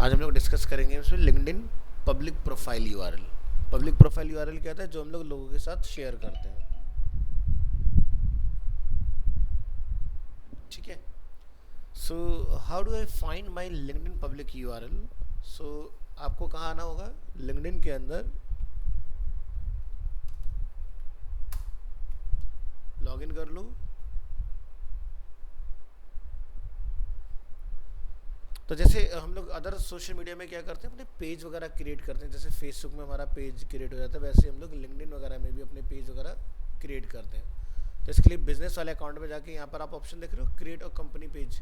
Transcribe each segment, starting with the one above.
आज हम लोग डिस्कस करेंगे इसमें LinkedIn public profile URL. Public profile URL क्या होता है? जो हम लोग लोगों के साथ शेयर करते हैं। ठीक है। So how do I find my LinkedIn public URL? So आपको कहाँ आना होगा? लिंक्डइन के अंदर लॉगिन कर लो। तो जैसे हम लोग अदर सोशल मीडिया में क्या करते हैं, अपने पेज वगैरह क्रिएट करते हैं। जैसे फेसबुक में हमारा पेज क्रिएट हो जाता है, वैसे हम लोग लिंक्डइन वगैरह में भी अपने पेज वगैरह क्रिएट करते हैं। तो इसके लिए बिजनेस वाले अकाउंट में जाके यहाँ पर आप ऑप्शन देख रहे हो, क्रिएट अ कंपनी पेज।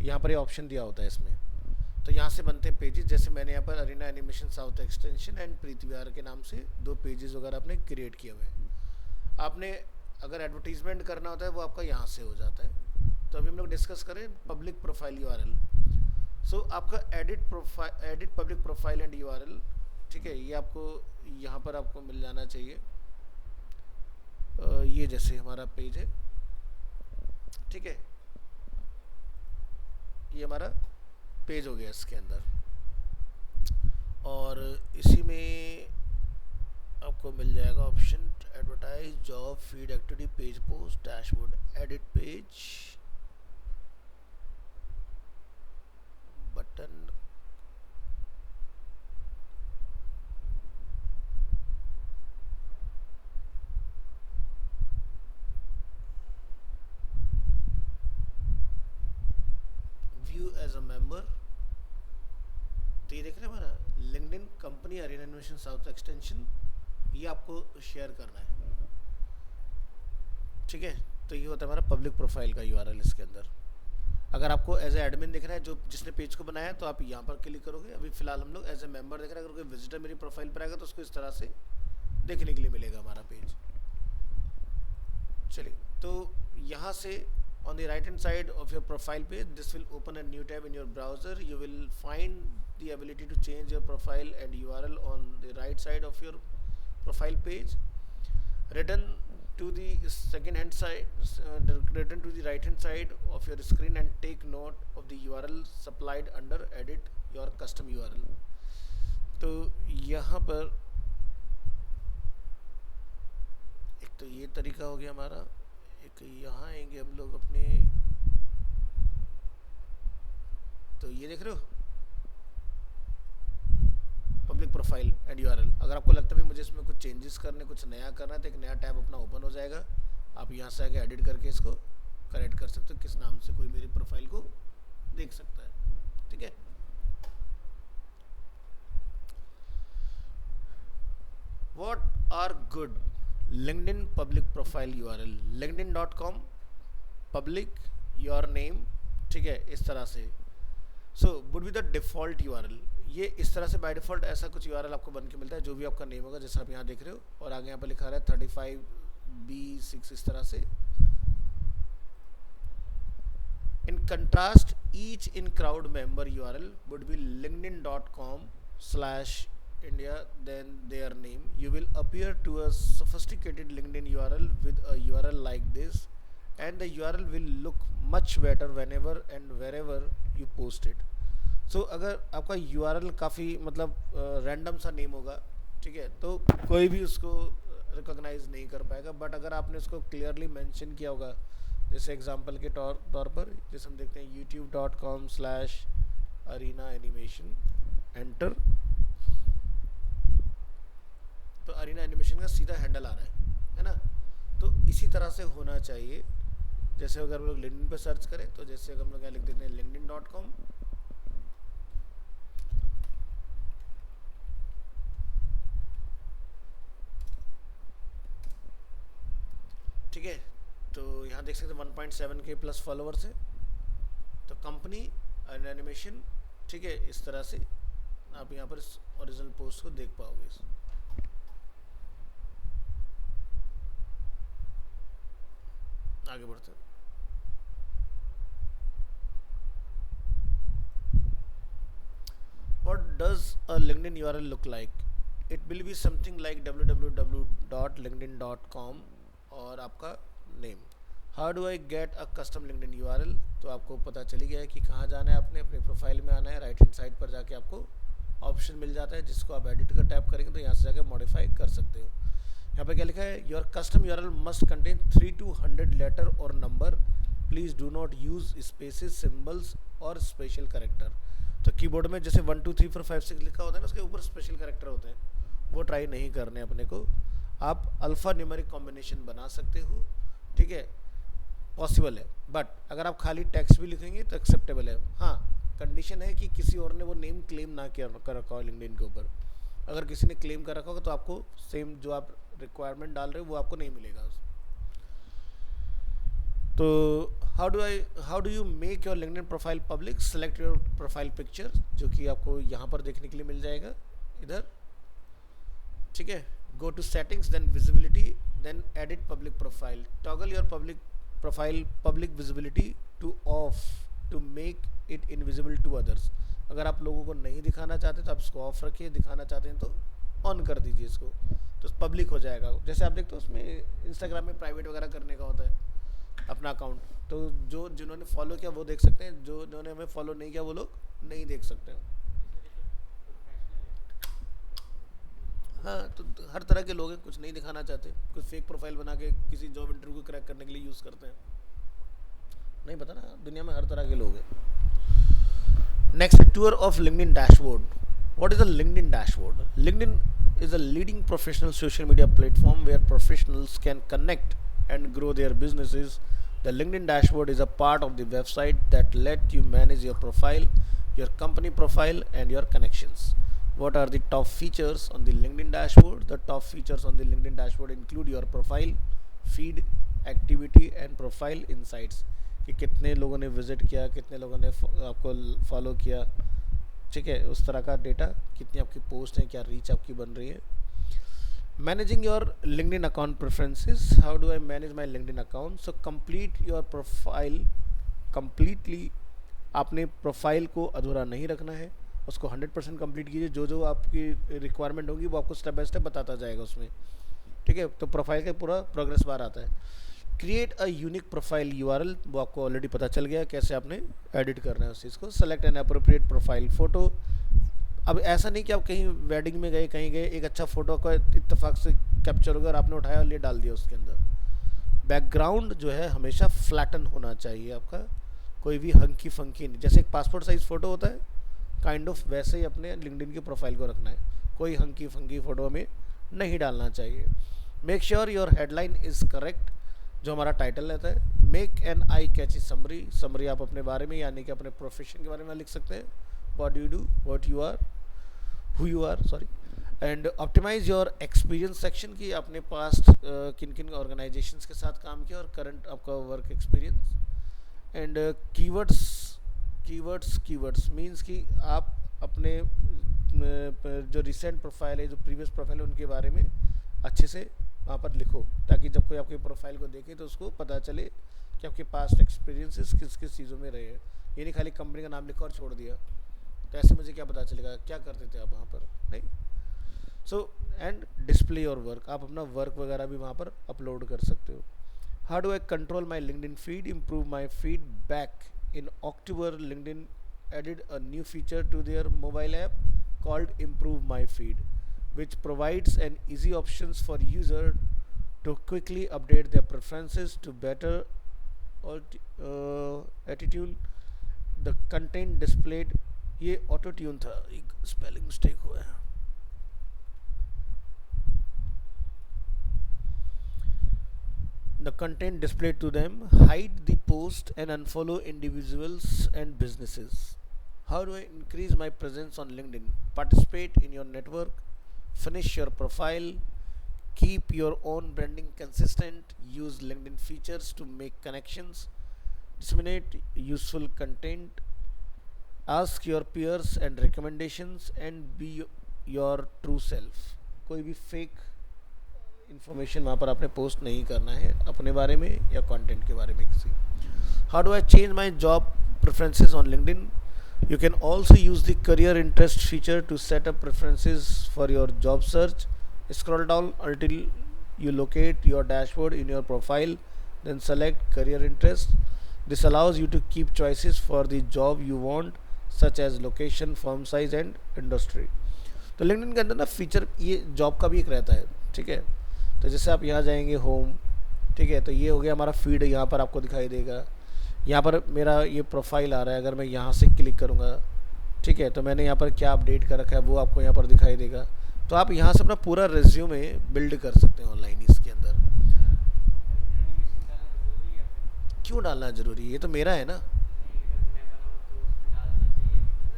यहाँ पर ये ऑप्शन दिया होता है इसमें। तो यहाँ से बनते हैं पेजेस। जैसे मैंने यहाँ पर Arena Animation south Extension and Preeti Vihar के नाम से 2 पेजेस वगैरह आपने क्रिएट किए हुए हैं। आपने अगर एडवर्टीजमेंट करना होता है वो आपका यहाँ से हो जाता है। तो अभी हम लोग डिस्कस करें पब्लिक प्रोफाइल यूआरएल। सो आपका edit public profile and URL, ठीक है, ये आपको यहाँ पर आपको मिल जाना चाहिए। ये जैसे हमारा पेज है, ठीक है, ये हमारा पेज हो गया इसके अंदर। और इसी में आपको मिल जाएगा option advertise, job, feed, activity, page post, dashboard, edit page button, view as a member. तो ये देख रहे हैं हमारा LinkedIn company Arena Animation south Extension, ये आपको शेयर करना है। ठीक है। तो ये होता है हमारा पब्लिक प्रोफाइल का यूआरएल। इसके अंदर अगर आपको एज ए एडमिन दिख रहा है, जो जिसने पेज को बनाया है, तो आप यहाँ पर क्लिक करोगे। अभी फिलहाल हम लोग एज ए मेंबर देख रहे हैं। अगर कोई विजिटर मेरी प्रोफाइल पर आएगा तो उसको इस तरह से देखने के लिए मिलेगा हमारा पेज। चलिए, तो यहाँ से on the right hand side of your profile page, this will open a new tab in your browser. You will find the ability to change your profile and URL on the right side of your profile page. Return to the second hand side, return to the right hand side of your screen and take note of the URL supplied under edit your custom URL. तो यहाँ पर एक तो ये तरीका हो गया हमारा। एक यहाँ आएंगे हम लोग अपने, तो ये देख रहे हो पब्लिक प्रोफाइल एंड यूआरएल। अगर आपको लगता है मुझे इसमें कुछ चेंजेस करने, कुछ नया करना है, तो एक नया टैब अपना ओपन हो जाएगा। आप यहाँ से आके एडिट करके इसको करेक्ट कर सकते हो, किस नाम से कोई मेरी प्रोफाइल को देख सकता है। ठीक है। What are good LinkedIn public profile URL, linkedin.com public your name, ठीक है, इस तरह से। So would be the default URL। ये इस तरह से बाय डिफ़ॉल्ट ऐसा कुछ URL आपको बन के मिलता है, जो भी आपका नेम होगा, जैसा आप यहाँ देख रहे हो। और आगे यहाँ पर लिखा रहा है 35B6 इस तरह से। In contrast each in crowd member URL would be linkedin.com/India, then their name. You will appear to a sophisticated LinkedIn URL with a URL like this, and the URL will look much better whenever and wherever you post it. So अगर आपका URL काफ़ी मतलब random सा name होगा, ठीक है, तो कोई भी उसको रिकॉग्नाइज नहीं कर पाएगा। बट अगर आपने उसको क्लियरली मेंशन किया होगा, जैसे एग्जांपल के तौर पर जैसे हम देखते हैं youtube.com/arena animation, एंटर, तो अरीना एनिमेशन का सीधा हैंडल आ रहा है ना। तो इसी तरह से होना चाहिए। जैसे अगर हम लोग लिंक्डइन पे सर्च करें, तो जैसे अगर हम लोग यहाँ लिख देते हैं linkedin.com, ठीक है, तो यहाँ देख सकते हैं 1.7K प्लस फॉलोअर्स है। तो कंपनी अरीना एनिमेशन, ठीक है, इस तरह से आप यहाँ पर इस ओरिजिनल पोस्ट को देख पाओगे। आगे बढ़ते हैं। What does a LinkedIn URL look like? It will be something like www.linkedin.com और आपका name. How do I get a custom LinkedIn URL, तो आपको पता चली गया है कि कहाँ जाना है, आपने अपने प्रोफाइल में आना है, राइट हैंड साइड पर जाके आपको ऑप्शन मिल जाता है जिसको आप एडिट कर टैप करेंगे तो यहाँ से जाके मॉडिफाई कर सकते हो। यहाँ पे क्या लिखा है, your custom URL must contain 3 to 100 letter और number, please do not use spaces, symbols और स्पेशल करेक्टर। तो कीबोर्ड में जैसे 1 2 3 4 5 6 लिखा होता है ना, उसके ऊपर स्पेशल करेक्टर होते हैं, वो ट्राई नहीं करने अपने को। आप अल्फ़ा न्यूमेरिक कॉम्बिनेशन बना सकते हो, ठीक है, पॉसिबल है, बट अगर आप खाली टेक्स्ट भी लिखेंगे तो एक्सेप्टेबल है। हाँ, कंडीशन है कि किसी और ने वो नेम क्लेम ना किया कर रखा हो लिंक्डइन के ऊपर। अगर किसी ने क्लेम कर रखा होगा तो आपको सेम जो आप रिक्वायरमेंट डाल रहे हो वो आपको नहीं मिलेगा। तो how do you make your LinkedIn profile public, select your profile picture, जो कि आपको यहाँ पर देखने के लिए मिल जाएगा इधर, ठीक है। Go to settings, then visibility, then edit public profile, toggle your public profile public visibility to off to make it invisible to others. अगर आप लोगों को नहीं दिखाना चाहते तो आप इसको ऑफ रखिए, दिखाना चाहते हैं तो ऑन कर दीजिए इसको, तो पब्लिक हो जाएगा। जैसे आप देखते हो उसमें इंस्टाग्राम में प्राइवेट वगैरह करने का होता है अपना अकाउंट, तो जो जिन्होंने फॉलो किया वो देख सकते हैं, जो जिन्होंने हमें फॉलो नहीं किया वो लोग नहीं देख सकते हैं। हाँ, तो हर तरह के लोग हैं, कुछ नहीं दिखाना चाहते, कुछ फेक प्रोफाइल बना के किसी जॉब इंटरव्यू को क्रैक करने के लिए यूज़ करते हैं, नहीं पता ना, दुनिया में हर तरह के लोग हैं। Next, tour of LinkedIn dashboard. What is a LinkedIn dashboard? LinkedIn is a leading professional social media platform where professionals can connect and grow their businesses. The LinkedIn dashboard is a part of the website that let you manage your profile, your company profile and your connections. What are the top features on the LinkedIn dashboard? The top features on the LinkedIn dashboard include your profile, feed, activity and profile insights, कि कितने लोगों ने visit किया, कितने लोगों ने आपको follow किया, ठीक है, उस तरह का डेटा, कितनी आपकी पोस्ट है, क्या रीच आपकी बन रही है। Managing your LinkedIn account preferences, how do I manage my LinkedIn account? So complete your profile completely, आपने प्रोफाइल को अधूरा नहीं रखना है, उसको 100% कंप्लीट कीजिए। जो जो आपकी रिक्वायरमेंट होगी वो आपको स्टेप बाय स्टेप बताता जाएगा उसमें, ठीक है। तो प्रोफाइल का पूरा प्रोग्रेस बार आता है। Create a unique profile URL, वो आपको ऑलरेडी पता चल गया कैसे आपने एडिट करना है उस चीज़ को। Select an appropriate profile photo, अब ऐसा नहीं कि आप कहीं वेडिंग में गए, कहीं गए, एक अच्छा फ़ोटो का इत्तेफाक से कैप्चर होगा और आपने उठाया और ले डाल दिया उसके अंदर। बैकग्राउंड जो है हमेशा फ्लैटन होना चाहिए आपका, कोई भी हंकी फंकी नहीं, जैसे एक पासपोर्ट साइज़ फ़ोटो होता है काइंड ऑफ वैसे ही अपने लिंक्डइन की प्रोफाइल को रखना है, कोई हंकी फंकी फ़ोटो में नहीं डालना चाहिए। Make sure your headline is correct, जो हमारा टाइटल रहता है। Make an eye catchy summary, summary आप अपने बारे में यानी कि अपने प्रोफेशन के बारे में लिख सकते हैं, what you do, what you are, who you are, sorry. And optimize your experience section, की आपने पास्ट किन किन ऑर्गेनाइजेशंस के साथ काम किया और करंट आपका work experience. And keywords means कि आप अपने जो रिसेंट प्रोफाइल है, जो प्रीवियस प्रोफाइल है, उनके बारे में अच्छे से वहाँ पर लिखो, ताकि जब कोई आपकी प्रोफाइल को देखे तो उसको पता चले कि आपके पास्ट एक्सपीरियंसेस किस किस चीज़ों में रहे हैं। ये नहीं खाली कंपनी का नाम लिखा और छोड़ दिया, तो ऐसे मुझे क्या पता चलेगा क्या करते थे आप वहाँ पर, नहीं। So and display your work, आप अपना वर्क वगैरह भी वहाँ पर अपलोड कर सकते हो। How do I control my LinkedIn feed, improve my feedback? In October LinkedIn added a new feature to their mobile app called Improve My Feed, which provides an easy options for user to quickly update their preferences to better attitude the content displayed। ये auto tune था, एक spelling mistake हुआ है। The content displayed to them, hide the post and unfollow individuals and businesses। How do I increase my presence on LinkedIn? Participate in your network, finish your profile, keep your own branding consistent, use LinkedIn features to make connections, disseminate useful content, ask your peers and recommendations, and be your true self। कोई भी fake information वहाँ पर आपने post नहीं करना है अपने बारे में या content के बारे में किसी। How do I change my job preferences on LinkedIn? You can also use the career interest feature to set up preferences for your job search. Scroll down until you locate your dashboard in your profile, then select career interest. This allows you to keep choices for the job you want, such as location, firm size and industry. तो LinkedIn के अंदर ना feature ये job का भी एक रहता है, ठीक है। तो जैसे आप यहाँ जाएंगे होम, ठीक है, तो ये हो गया हमारा फीड, यहाँ पर आपको दिखाई देगा। यहाँ पर मेरा ये प्रोफाइल आ रहा है, अगर मैं यहाँ से क्लिक करूँगा, ठीक है, तो मैंने यहाँ पर क्या अपडेट कर रखा है वो आपको यहाँ पर दिखाई देगा। तो आप यहाँ से अपना पूरा रिज्यूमे बिल्ड कर सकते हैं ऑनलाइन इसके अंदर। क्यों डालना ज़रूरी है, ये तो मेरा है ना।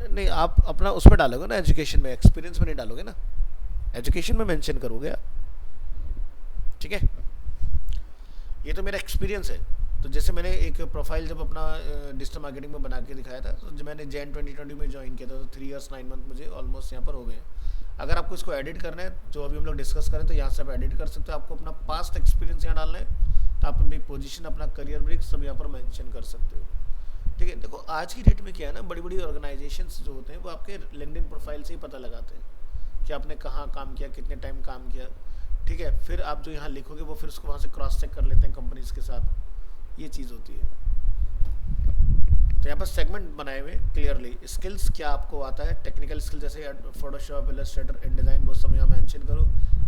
नहीं, आप अपना उसमें डालोगे ना, एजुकेशन में, एक्सपीरियंस में नहीं डालोगे ना, एजुकेशन में मेंशन करोगे आप, ठीक है। ये तो मेरा एक्सपीरियंस है। तो जैसे मैंने एक प्रोफाइल जब अपना डिजिटल मार्केटिंग में बना के दिखाया था, तो जब मैंने जैन 2020 में ज्वाइन किया था, तो 3 इयर्स 9 मंथ मुझे ऑलमोस्ट यहाँ पर हो गए। अगर आपको इसको एडिट करना है, जो अभी हम लोग डिस्कस करें, तो यहाँ से आप एडिट कर सकते हो। आपको अपना पास्ट एक्सपीरियंस यहाँ डालना है, तो आप अपनी पोजीशन, अपना करियर ब्रेक सब यहाँ पर मेंशन कर सकते हो, ठीक है। देखो आज की डेट में क्या है ना, बड़ी बड़ी ऑर्गेनाइजेशंस जो होते हैं वो आपके लिंक्डइन प्रोफाइल से ही पता लगाते हैं कि आपने कहाँ काम किया, कितने टाइम काम किया, ठीक है। फिर आप जो यहाँ लिखोगे वो फिर उसको वहाँ से क्रॉस चेक कर लेते हैं कंपनीज के साथ, ये चीज़ होती है। तो यहाँ पर सेगमेंट बनाए हुए क्लियरली, स्किल्स क्या आपको आता है, टेक्निकल स्किल जैसे फोटोशॉप, इलस्ट्रेटर, इन डिज़ाइन, वो सब यहाँ मेंशन करो।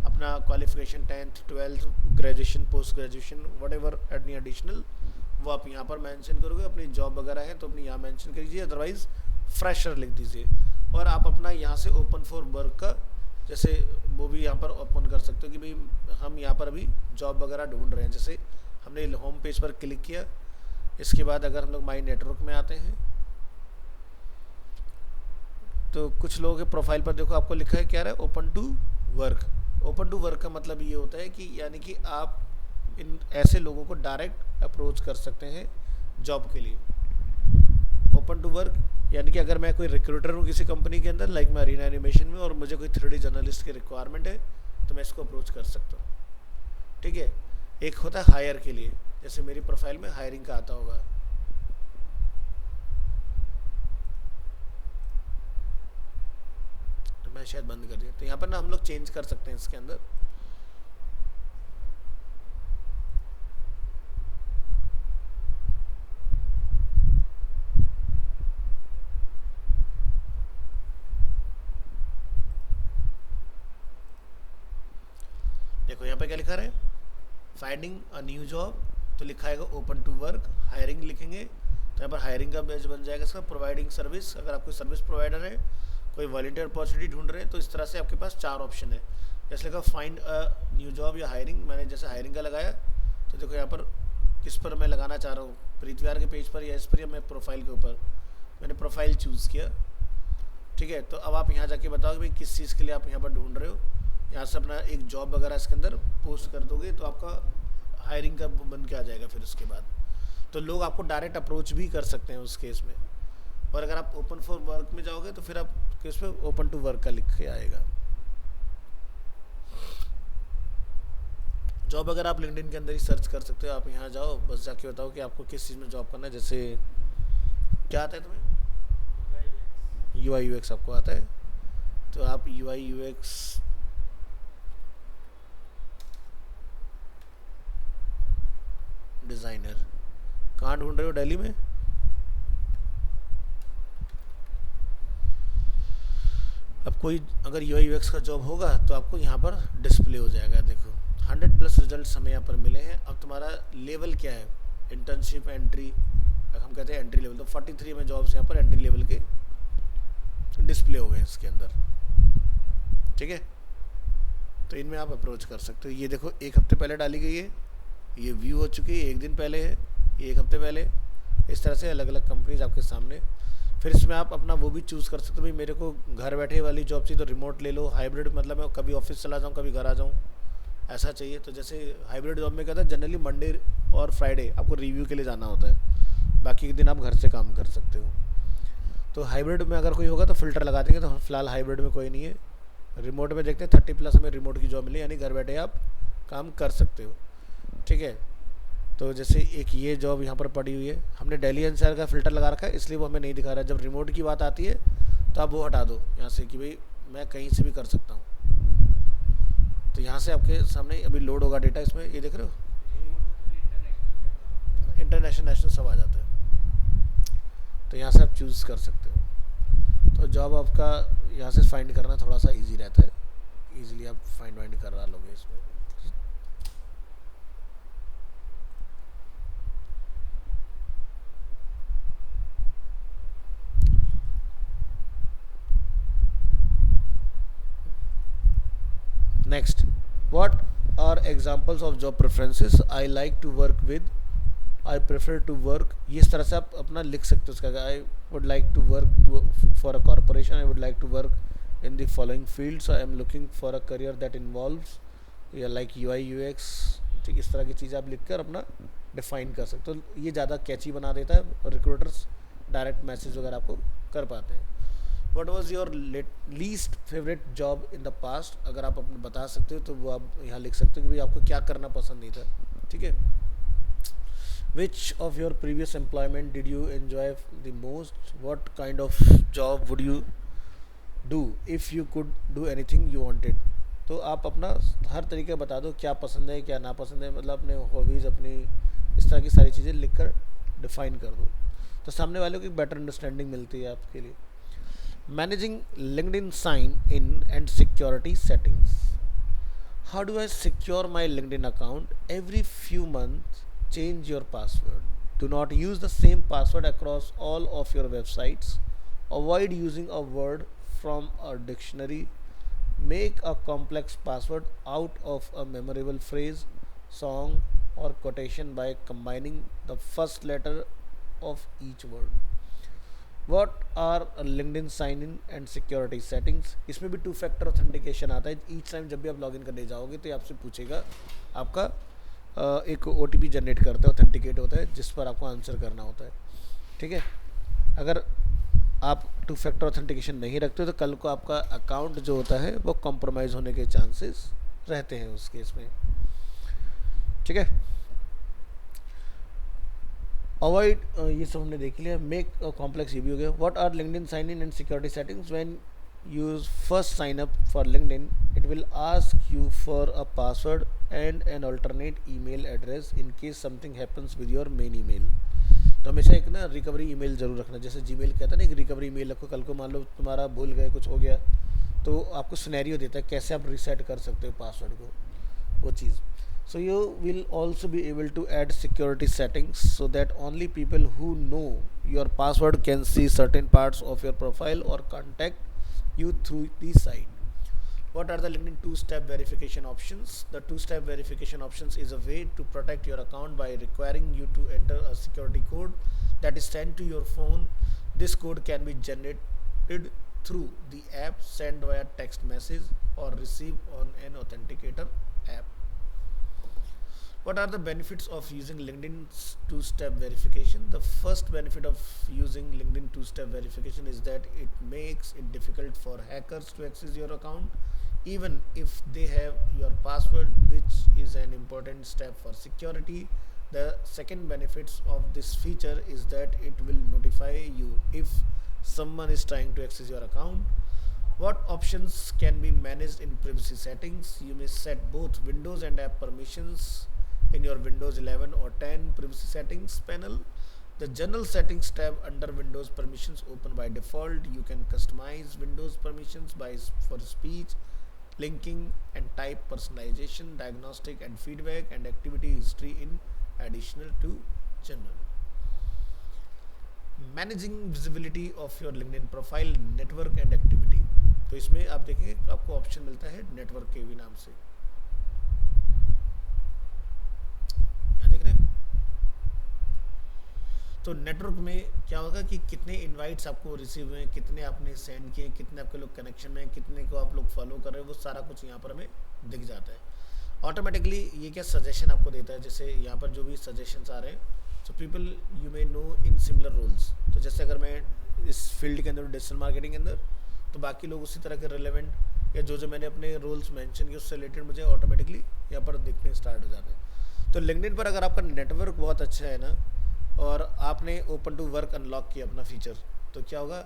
अपना qualification 10th 12th graduation, post graduation, what ever any additional वो आप यहाँ पर मेंशन करोगे। अपनी जॉब वगैरह है तो अपनी यहाँ मेंशन करिए, अदरवाइज फ्रेशर लिख दीजिए। और आप अपना यहाँ से ओपन फॉर वर्क का जैसे वो भी यहाँ पर ओपन कर सकते हो कि भाई हम यहाँ पर अभी जॉब वगैरह ढूंढ रहे हैं। जैसे हमने होम पेज पर क्लिक किया, इसके बाद अगर हम लोग माई नेटवर्क में आते हैं, तो कुछ लोगों के प्रोफाइल पर देखो आपको लिखा है क्या रहा है, open to work. Open to work का मतलब ये होता है कि यानी कि आप इन ऐसे लोगों को डायरेक्ट अप्रोच कर सकते हैं जॉब के लिए। ओपन टू वर्क यानी कि अगर मैं कोई रिक्रूटर हूँ किसी कंपनी के अंदर, लाइक मैं अरीना एनिमेशन में, और मुझे कोई 3D जर्नलिस्ट की रिक्वायरमेंट है, तो मैं इसको अप्रोच कर सकता हूँ, ठीक है। एक होता है हायर के लिए, जैसे मेरी प्रोफाइल में हायरिंग का आता होगा, तो मैं शायद बंद कर दिया। तो यहाँ पर ना हम लोग चेंज कर सकते हैं इसके अंदर। देखो यहाँ पे क्या लिखा रहा है, फाइंडिंग अ न्यू जॉब, तो लिखा है ओपन टू वर्क। हायरिंग लिखेंगे तो यहाँ पर हायरिंग का पेज बन जाएगा इसका। प्रोवाइडिंग सर्विस, अगर आप कोई सर्विस प्रोवाइडर है, कोई वॉलंटियर अपॉर्चुनिटी ढूंढ रहे हैं, तो इस तरह से आपके पास 4 ऑप्शन है। जैसे लिखा फाइंड अ न्यू जॉब या हायरिंग, मैंने जैसे हायरिंग का लगाया, तो देखो यहाँ पर किस पर मैं लगाना चाह रहा हूँ, प्रीतविहार के पेज पर या इस पर, या मैं प्रोफाइल के ऊपर, मैंने प्रोफाइल चूज़ किया, ठीक है। तो अब आप यहाँ जाके बताओ कि भाई किस चीज़ के लिए आप यहाँ पर ढूंढ रहे हो, यहाँ से अपना एक जॉब वगैरह इसके अंदर पोस्ट कर दोगे, तो आपका हायरिंग का बन के आ जाएगा। फिर उसके बाद तो लोग आपको डायरेक्ट अप्रोच भी कर सकते हैं उस केस में। और अगर आप ओपन फॉर वर्क में जाओगे तो फिर आप केस पे ओपन टू वर्क का लिख के आएगा। जॉब अगर आप लिंक्डइन के अंदर ही सर्च कर सकते हो, आप यहाँ जाओ, बस जाके बताओ कि आपको किस चीज़ में जॉब करना है। जैसे क्या आता है तुम्हें, UI UX आपको आता है, तो आप UI UX डिज़ाइनर कहाँ ढूंढ रहे हो, दिल्ली में? अब कोई अगर UI UX का जॉब होगा तो आपको यहाँ पर डिस्प्ले हो जाएगा। देखो 100+ रिजल्ट्स हमें यहाँ पर मिले हैं। अब तुम्हारा लेवल क्या है, इंटर्नशिप, एंट्री, हम कहते हैं एंट्री लेवल, तो 43 में जॉब्स यहाँ पर एंट्री लेवल के डिस्प्ले हो गए इसके अंदर, ठीक है। तो इनमें आप अप्रोच कर सकते हो। ये देखो 1 हफ्ते पहले डाली गई है, ये व्यू हो चुकी है, 1 दिन पहले है, 1 हफ्ते पहले। इस तरह से अलग अलग कंपनीज आपके सामने। फिर इसमें आप अपना वो भी चूज़ कर सकते हो, भाई मेरे को घर बैठे वाली जॉब चाहिए तो रिमोट ले लो, हाइब्रिड मतलब मैं कभी ऑफिस चला जाऊँ कभी घर आ जाऊँ, ऐसा चाहिए। तो जैसे हाइब्रिड जॉब में क्या था, जनरली मंडे और फ्राइडे आपको रिव्यू के लिए जाना होता है, बाकी के दिन आप घर से काम कर सकते हो। तो हाइब्रिड में अगर कोई होगा तो फ़िल्टर लगा देंगे, तो फिलहाल हाइब्रिड में कोई नहीं है। रिमोट में देखते हैं 30+ हमें रिमोट की जॉब मिली, यानी घर बैठे आप काम कर सकते हो, ठीक है। तो जैसे एक ये जॉब यहाँ पर पड़ी हुई है, हमने दिल्ली एनसीआर का फ़िल्टर लगा रखा है, इसलिए वो हमें नहीं दिखा रहा है। जब रिमोट की बात आती है तो आप वो हटा दो यहाँ से कि भाई मैं कहीं से भी कर सकता हूँ। तो यहाँ से आपके सामने अभी लोड होगा डेटा, इसमें ये देख रहे हो, इंटरनेशनल, नेशनल सब आ जाता है। तो यहाँ से आप चूज़ कर सकते हो। तो जॉब आपका यहाँ से फाइंड करना थोड़ा सा इजी रहता है, इजीली आप फाइंड करा लोगे इसमें। Next, what are examples of job preferences I like to work with, I prefer to work, ये इस तरह से आप अपना लिख सकते हो उसका। I would like to work for a corporation, I would like to work in the following fields, I am looking for a career that involves, या लाइक UI UX, ठीक, इस तरह की चीज़ें आप लिख कर अपना डिफाइन कर सकते हो। ये ज़्यादा कैची बना देता है और रिक्रूटर्स डायरेक्ट मैसेज वगैरह आपको कर पाते हैं। What was your least favourite job in the past, अगर आप अपने बता सकते हो तो वो आप यहाँ लिख सकते हो कि भाई आपको क्या करना पसंद नहीं था, ठीक है। Which of your previous employment did you enjoy the most, what kind of job would you do if you could do anything you wanted. तो आप अपना हर तरीके बता दो, क्या पसंद है क्या नापसंद है, मतलब अपने हॉबीज़, अपनी इस तरह की सारी चीज़ें लिख कर डिफाइन कर दो, तो सामने वालों को एक बेटर अंडरस्टैंडिंग मिलती है आपके लिए। Managing LinkedIn sign in and security settings, how do I secure my LinkedIn account, every few month change your password, do not use the same password across all of your websites, avoid using a word from a dictionary, make a complex password out of a memorable phrase, song or quotation by combining the first letter of each word. What are LinkedIn sign in and security settings, इसमें भी 2 factor authentication आता है। each time जब भी आप login करने जाओगे तो ये आपसे पूछेगा, आपका एक OTP जनरेट करता है, ऑथेंटिकेट होता है, जिस पर आपको आंसर करना होता है, ठीक है। अगर आप 2 factor ऑथेंटिकेशन नहीं रखते तो कल को आपका अकाउंट जो होता है वो कॉम्प्रोमाइज़ होने के चांसेस रहते हैं उस केस में, ठीक है। अवॉइड, ये सब हमने देख लिया। मेक कॉम्प्लेक्स, ये भी हो गया। What are LinkedIn sign in and security settings, when you first sign up for LinkedIn, it will ask you for a password and an alternate email address in case something happens with your main email. तो हमेशा एक ना recovery email जरूर रखना, जैसे Gmail कहता है ना, एक रिकवरी ईमेल रखो, कल को मान लो तुम्हारा भूल गए, कुछ हो गया तो आपको सिनेरियो देता है कैसे आप रीसेट कर सकते हो पासवर्ड को, वो चीज़। So you will also be able to add security settings so that only people who know your password can see certain parts of your profile और contact you through the site. What are the LinkedIn 2-step verification options? The 2-step verification options is a way to protect your account by requiring you to enter a security code that is sent to your phone. This code can be generated through the app, sent via text message or received on an authenticator app. What are the benefits of using LinkedIn's 2-step verification? The first benefit of using LinkedIn 2-step verification is that it makes it difficult for hackers to access your account, even if they have your password, which is an important step for security. The second benefits of this feature is that it will notify you if someone is trying to access your account. What options can be managed in privacy settings? You may set both Windows and app permissions in your Windows 11 or 10 privacy settings panel. The general settings tab under Windows permissions open by default. You can customize Windows permissions for speech, linking and type personalization, diagnostic and feedback, and activity history in additional to general. Managing visibility of your LinkedIn profile, network and activity. तो इसमें आप देखेंगे आपको option मिलता है network के भी नाम से, देख रहे हैं। तो नेटवर्क में क्या होगा कि कितने इनवाइट्स आपको रिसीव हुए, कितने आपने सेंड किए, कितने आपके लोग कनेक्शन में, कितने को आप लोग फॉलो कर रहे हैं, वो सारा कुछ यहाँ पर हमें दिख जाता है ऑटोमेटिकली। ये क्या सजेशन आपको देता है, जैसे यहाँ पर जो भी सजेशंस आ रहे हैं, so people you may know in similar roles. तो जैसे अगर मैं इस फील्ड के अंदर डिजिटल मार्केटिंग के अंदर, तो बाकी लोग उसी तरह के रिलेवेंट या जो मैंने अपने रोल्स मेंशन किए उससे रिलेटेड मुझे ऑटोमेटिकली यहाँ पर दिखने स्टार्ट हो जाते हैं। तो लिंक्डइन पर अगर आपका नेटवर्क बहुत अच्छा है ना, और आपने ओपन टू वर्क अनलॉक किया अपना फीचर, तो क्या होगा,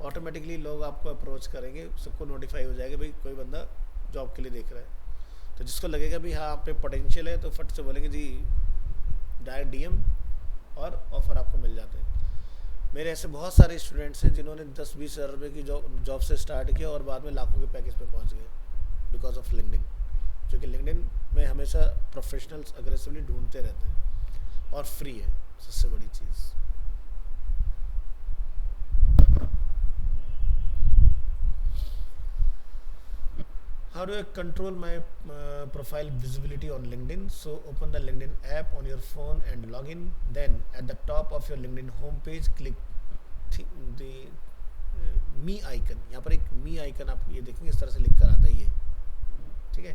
ऑटोमेटिकली लोग आपको अप्रोच करेंगे, सबको नोटिफाई हो जाएगा भाई कोई बंदा जॉब के लिए देख रहा है। तो जिसको लगेगा भी हाँ आप पे पोटेंशियल है, तो फट से बोलेंगे जी डायरेक्ट DM और ऑफ़र आपको मिल जाते हैं। मेरे ऐसे बहुत सारे स्टूडेंट्स हैं जिन्होंने 10-20 हज़ार रुपये की जॉब से स्टार्ट किया और बाद में लाखों के पैकेज पे पहुंच गए, बिकॉज ऑफ लिंक्डइन। क्योंकि लिंक्डइन में हमेशा प्रोफेशनल्स अग्रेसिवली ढूंढते रहते हैं और फ्री है सबसे बड़ी चीज़। How do I control my profile visibility on LinkedIn? So open the LinkedIn app on your phone and log in. Then at the top of your LinkedIn homepage, click the me icon. यहाँ पर एक मी icon आप ये देखेंगे इस तरह से लिख कर आता है ये, ठीक है।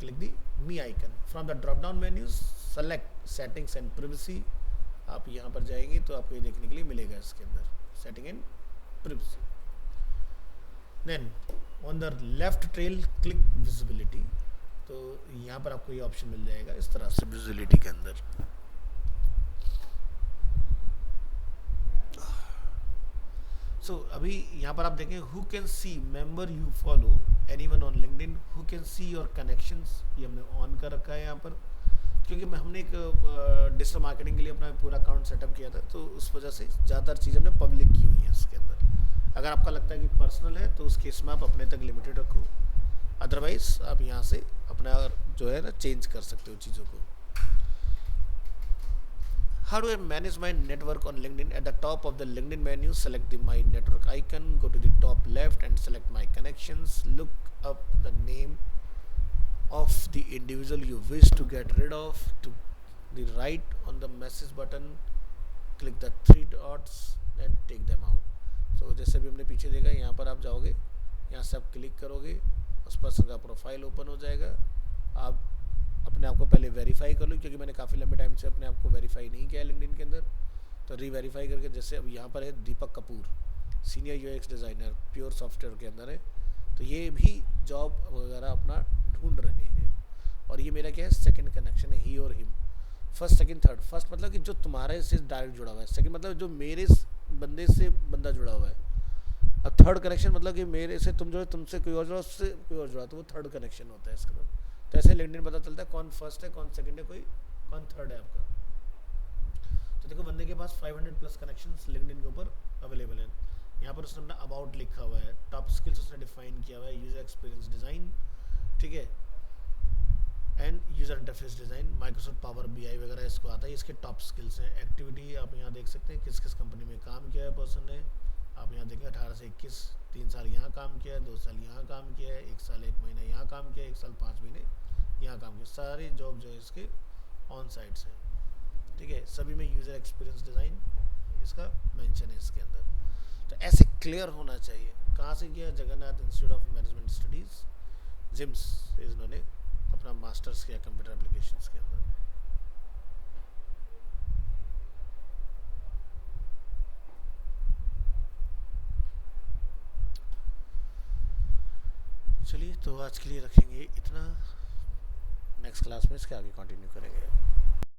Click the me icon from the drop down menu, select settings and privacy. आप यहाँ पर जाएंगे तो आपको ये देखने के लिए मिलेगा इसके अंदर setting and privacy. Then on the left trail click visibility, तो यहाँ पर आपको ये ऑप्शन मिल जाएगा इस तरह से विजिबिलिटी के अंदर। सो अभी यहाँ पर आप देखें who can see member you follow anyone on LinkedIn, who can see your connections, ये हमने ऑन कर रखा है यहाँ पर, क्योंकि हमने एक डिजिटल मार्केटिंग के लिए अपना पूरा अकाउंट सेटअप किया था, तो उस वजह से ज़्यादातर चीज़ें हमने पब्लिक की हुई हैं इसके अंदर। अगर आपका लगता है कि पर्सनल है तो उस केस में आप अपने तक लिमिटेड रखो, अदरवाइज आप यहाँ से अपना जो है ना चेंज कर सकते हो चीज़ों को। How do I manage my network on LinkedIn? At the top of the LinkedIn menu, select the My Network icon, go to the top left and select My Connections. Look up the name of the individual you wish to get rid of. To the right on the message button, click the 3 dots and take them out. So जैसे भी हमने पीछे देखा, यहाँ पर आप जाओगे, यहाँ से आप क्लिक करोगे, उस पर्सन का प्रोफाइल ओपन हो जाएगा। आप अपने आप को पहले वेरीफाई कर लो, क्योंकि मैंने काफ़ी लंबे टाइम से अपने आप को वेरीफाई नहीं किया है लिंक्डइन के अंदर, तो रीवेरीफाई करके, जैसे अब यहाँ पर है Deepak Kapoor, senior UX designer, pure software के अंदर है, तो ये भी जॉब वगैरह अपना ढूंढ रहे हैं। और ये मेरा क्या है, सेकंड कनेक्शन है, ही और him. First second third, first मतलब कि जो तुम्हारे से डायरेक्ट जुड़ा हुआ है, सेकंड मतलब जो मेरे बंदे से बंदा जुड़ा हुआ है, अब थर्ड कनेक्शन मतलब कि मेरे से तुम जुड़े, तुमसे कोई और जुड़ा, उससे कोई और जुड़ा, तो वो थर्ड कनेक्शन होता है इसके बाद। तो ऐसे लिंक्डइन पता चलता है कौन फर्स्ट है, कौन सेकंड है, कौन थर्ड है आपका। तो देखो बंदे के पास 500+ कनेक्शंस लिंक्डइन के ऊपर अवेलेबल हैं। यहाँ पर उसने अपना अबाउट लिखा हुआ है, टॉप स्किल्स उसने डिफाइन किया हुआ है, यूजर एक्सपीरियंस डिज़ाइन, ठीक है, and user interface design, Microsoft power BI वगैरह इसको आता है, इसके टॉप स्किल्स हैं। एक्टिविटी आप यहाँ देख सकते हैं, किस किस कंपनी में काम किया है पर्सन ने। आप यहाँ देखें 18 से 21, 3 साल यहाँ काम किया है, 2 साल यहाँ काम किया है, 1 साल 1 महीना यहाँ काम किया है, 1 साल 5 महीने यहाँ काम किया। सारे जॉब जो है इसके ऑन साइट्स हैं, ठीक है। सभी में यूज़र एक्सपीरियंस डिज़ाइन इसका मेंशन है इसके अंदर। तो ऐसे क्लियर होना चाहिए। कहाँ से किया, Jagannath institute of management studies, JIMS से इन्होंने अपना मास्टर्स किया कंप्यूटर एप्लीकेशंस के अंदर। चलिए, तो आज के लिए रखेंगे इतना, नेक्स्ट क्लास में इसके आगे कंटिन्यू करेंगे।